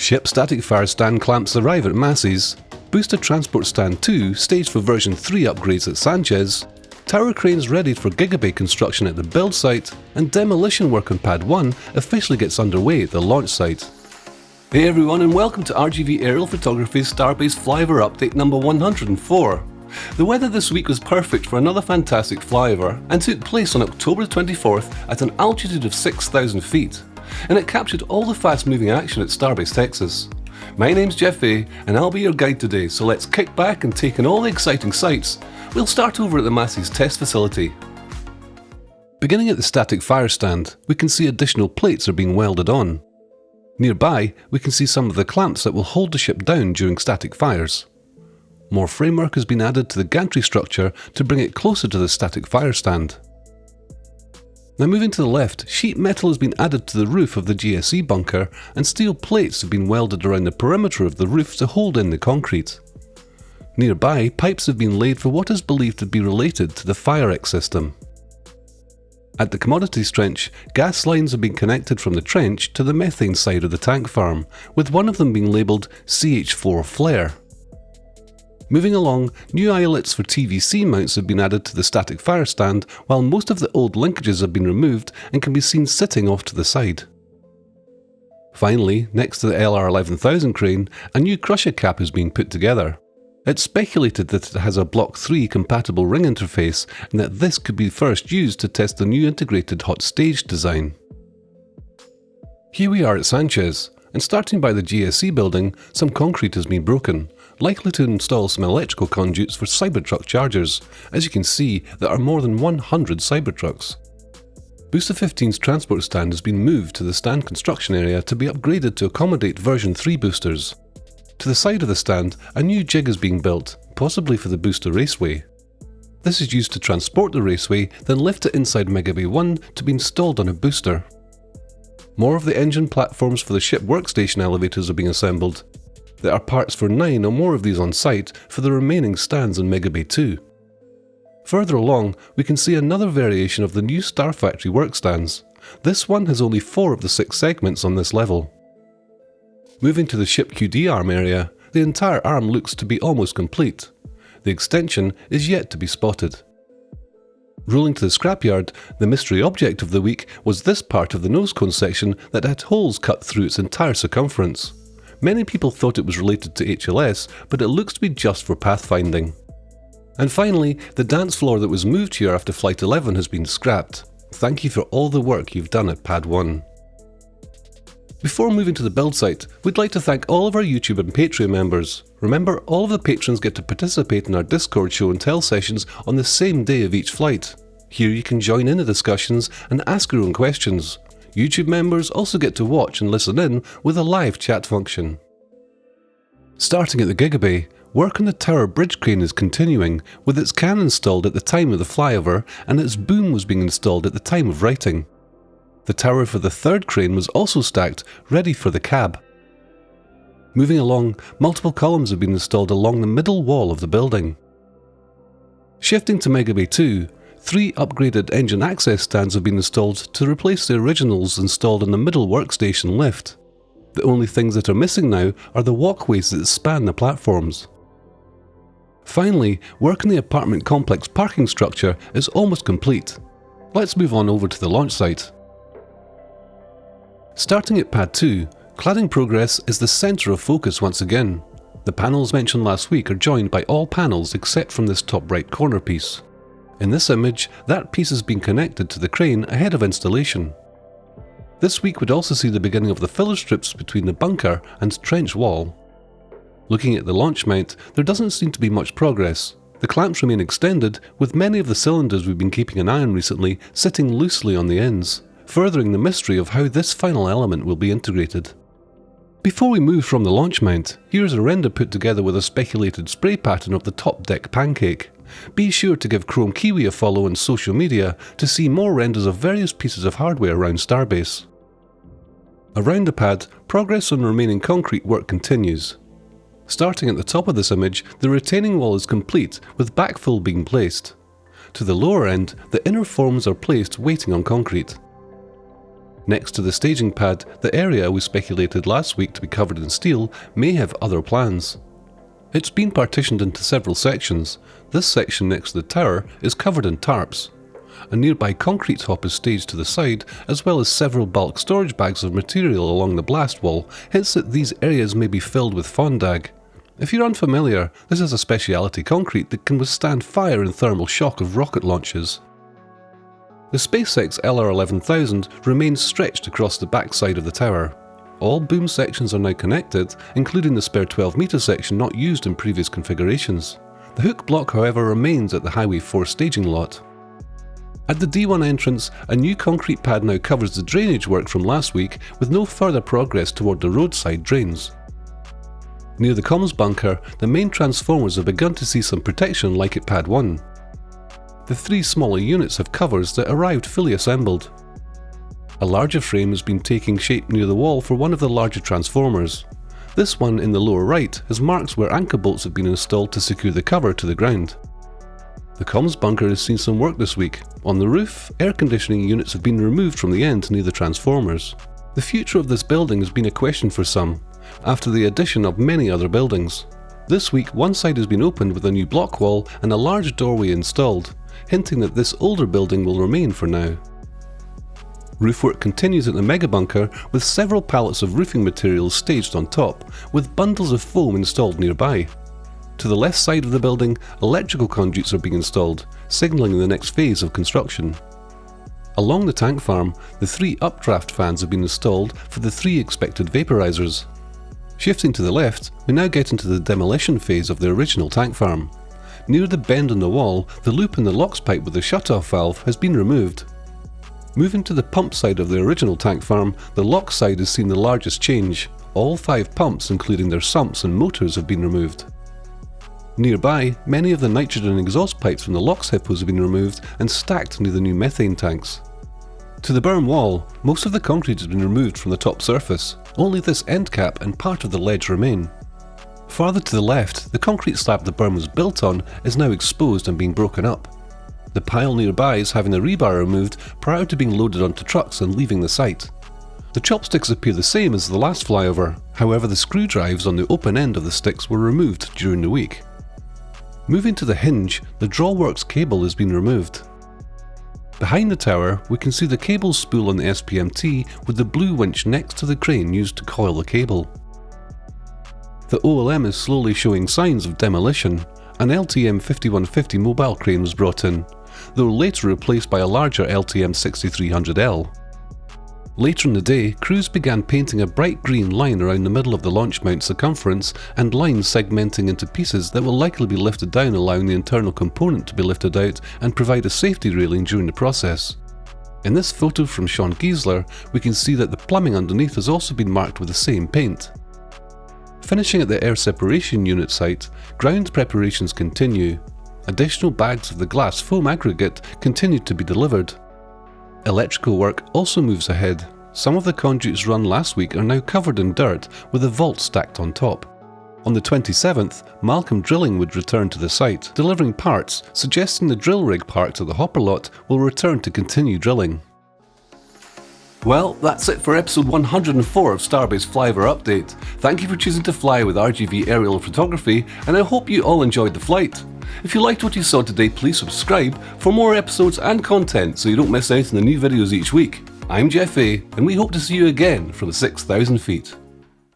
Ship Static Fire Stand clamps arrive at Massey's. Booster Transport Stand 2 staged for version 3 upgrades at Sanchez. Tower cranes ready for Gigabay construction at the build site, and demolition work on Pad 1 officially gets underway at the launch site. Hey everyone, and welcome to RGV Aerial Photography's Starbase Flyover update number 104. The weather this week was perfect for another fantastic flyover and took place on October 24th at an altitude of 6,000 feet, and it captured all the fast-moving action at Starbase, Texas. My name's Jeff A, and I'll be your guide today, so let's kick back and take in all the exciting sights. We'll start over at the Massey's test facility. Beginning at the static fire stand, we can see additional plates are being welded on. Nearby, we can see some of the clamps that will hold the ship down during static fires. More framework has been added to the gantry structure to bring it closer to the static fire stand. Now moving to the left, sheet metal has been added to the roof of the GSE bunker, and steel plates have been welded around the perimeter of the roof to hold in the concrete. Nearby, pipes have been laid for what is believed to be related to the fire X system. At the commodities trench, gas lines have been connected from the trench to the methane side of the tank farm, with one of them being labelled CH4 flare. Moving along, new eyelets for TVC mounts have been added to the static fire stand, while most of the old linkages have been removed and can be seen sitting off to the side. Finally, next to the LR11000 crane, a new crusher cap is being put together. It's speculated that it has a Block 3 compatible ring interface, and that this could be first used to test the new integrated hot stage design. Here we are at Sanchez, and starting by the GSE building, some concrete has been broken, likely to install some electrical conduits for Cybertruck chargers. As you can see, there are more than 100 Cybertrucks. Booster 15's transport stand has been moved to the stand construction area to be upgraded to accommodate version 3 boosters. To the side of the stand, a new jig is being built, possibly for the booster raceway. This is used to transport the raceway, then lift it inside Megabay 1 to be installed on a booster. More of the engine platforms for the ship workstation elevators are being assembled. There are parts for 9 or more of these on site for the remaining stands in Megabay 2. Further along, we can see another variation of the new Star Factory workstands. This one has only 4 of the 6 segments on this level. Moving to the ship QD arm area, the entire arm looks to be almost complete. The extension is yet to be spotted. Rolling to the scrapyard, the mystery object of the week was this part of the nose cone section that had holes cut through its entire circumference. Many people thought it was related to HLS, but it looks to be just for pathfinding. And finally, the dance floor that was moved here after Flight 11 has been scrapped. Thank you for all the work you've done at Pad 1. Before moving to the build site, we'd like to thank all of our YouTube and Patreon members. Remember, all of the patrons get to participate in our Discord show and tell sessions on the same day of each flight. Here you can join in the discussions and ask your own questions. YouTube members also get to watch and listen in with a live chat function. Starting at the Gigabay, work on the tower bridge crane is continuing, with its can installed at the time of the flyover and its boom was being installed at the time of writing. The tower for the third crane was also stacked, ready for the cab. Moving along, multiple columns have been installed along the middle wall of the building. Shifting to Megabay 2, 3 upgraded engine access stands have been installed to replace the originals installed in the middle workstation lift. The only things that are missing now are the walkways that span the platforms. Finally, work on the apartment complex parking structure is almost complete. Let's move on over to the launch site. Starting at Pad 2, cladding progress is the centre of focus once again. The panels mentioned last week are joined by all panels except from this top right corner piece. In this image, that piece has been connected to the crane ahead of installation. This week would also see the beginning of the filler strips between the bunker and trench wall. Looking at the launch mount, there doesn't seem to be much progress. The clamps remain extended, with many of the cylinders we've been keeping an eye on recently sitting loosely on the ends, furthering the mystery of how this final element will be integrated. Before we move from the launch mount, here's a render put together with a speculated spray pattern of the top deck pancake. Be sure to give Chrome Kiwi a follow on social media to see more renders of various pieces of hardware around Starbase. Around the pad, progress on remaining concrete work continues. Starting at the top of this image, the retaining wall is complete, with backfill being placed. To the lower end, the inner forms are placed waiting on concrete. Next to the staging pad, the area we speculated last week to be covered in steel may have other plans. It's been partitioned into several sections. This section next to the tower is covered in tarps. A nearby concrete hop is staged to the side, as well as several bulk storage bags of material along the blast wall, hints that these areas may be filled with fondag. If you're unfamiliar, this is a speciality concrete that can withstand fire and thermal shock of rocket launches. The SpaceX LR11000 remains stretched across the backside of the tower. All boom sections are now connected, including the spare 12-metre section not used in previous configurations. The hook block, however, remains at the Highway 4 staging lot. At the D1 entrance, a new concrete pad now covers the drainage work from last week, with no further progress toward the roadside drains. Near the comms bunker, the main transformers have begun to see some protection like at Pad 1. The 3 smaller units have covers that arrived fully assembled. A larger frame has been taking shape near the wall for one of the larger transformers. This one in the lower right has marks where anchor bolts have been installed to secure the cover to the ground. The comms bunker has seen some work this week. On the roof, air conditioning units have been removed from the end near the transformers. The future of this building has been a question for some, after the addition of many other buildings. This week, one side has been opened with a new block wall and a large doorway installed, hinting that this older building will remain for now. Roof work continues at the mega bunker with several pallets of roofing materials staged on top, with bundles of foam installed nearby. To the left side of the building, electrical conduits are being installed, signalling the next phase of construction. Along the tank farm, the 3 updraft fans have been installed for the 3 expected vaporizers. Shifting to the left, we now get into the demolition phase of the original tank farm. Near the bend in the wall, the loop in the LOX pipe with the shut-off valve has been removed. Moving to the pump side of the original tank farm, the LOX side has seen the largest change. All 5 pumps, including their sumps and motors, have been removed. Nearby, many of the nitrogen exhaust pipes from the LOX hippos have been removed and stacked near the new methane tanks. To the berm wall, most of the concrete has been removed from the top surface. Only this end cap and part of the ledge remain. Farther to the left, the concrete slab the berm was built on is now exposed and being broken up. The pile nearby is having the rebar removed prior to being loaded onto trucks and leaving the site. The chopsticks appear the same as the last flyover, however the screw drives on the open end of the sticks were removed during the week. Moving to the hinge, the drawworks cable has been removed. Behind the tower, we can see the cable spool on the SPMT with the blue winch next to the crane used to coil the cable. The OLM is slowly showing signs of demolition. An LTM 5150 mobile crane was brought in, though later replaced by a larger LTM 6300L. Later in the day, crews began painting a bright green line around the middle of the launch mount circumference and lines segmenting into pieces that will likely be lifted down, allowing the internal component to be lifted out and provide a safety railing during the process. In this photo from Sean Giesler, we can see that the plumbing underneath has also been marked with the same paint. Finishing at the air separation unit site, ground preparations continue. Additional bags of the glass foam aggregate continue to be delivered. Electrical work also moves ahead. Some of the conduits run last week are now covered in dirt with a vault stacked on top. On the 27th, Malcolm Drilling would return to the site, delivering parts, suggesting the drill rig parked at the hopper lot will return to continue drilling. Well, that's it for episode 104 of Starbase Flyover Update. Thank you for choosing to fly with RGV aerial photography, and I hope you all enjoyed the flight. If you liked what you saw today, please subscribe for more episodes and content so you don't miss out on the new videos each week. I'm Jeff A, and we hope to see you again from the 6,000 feet.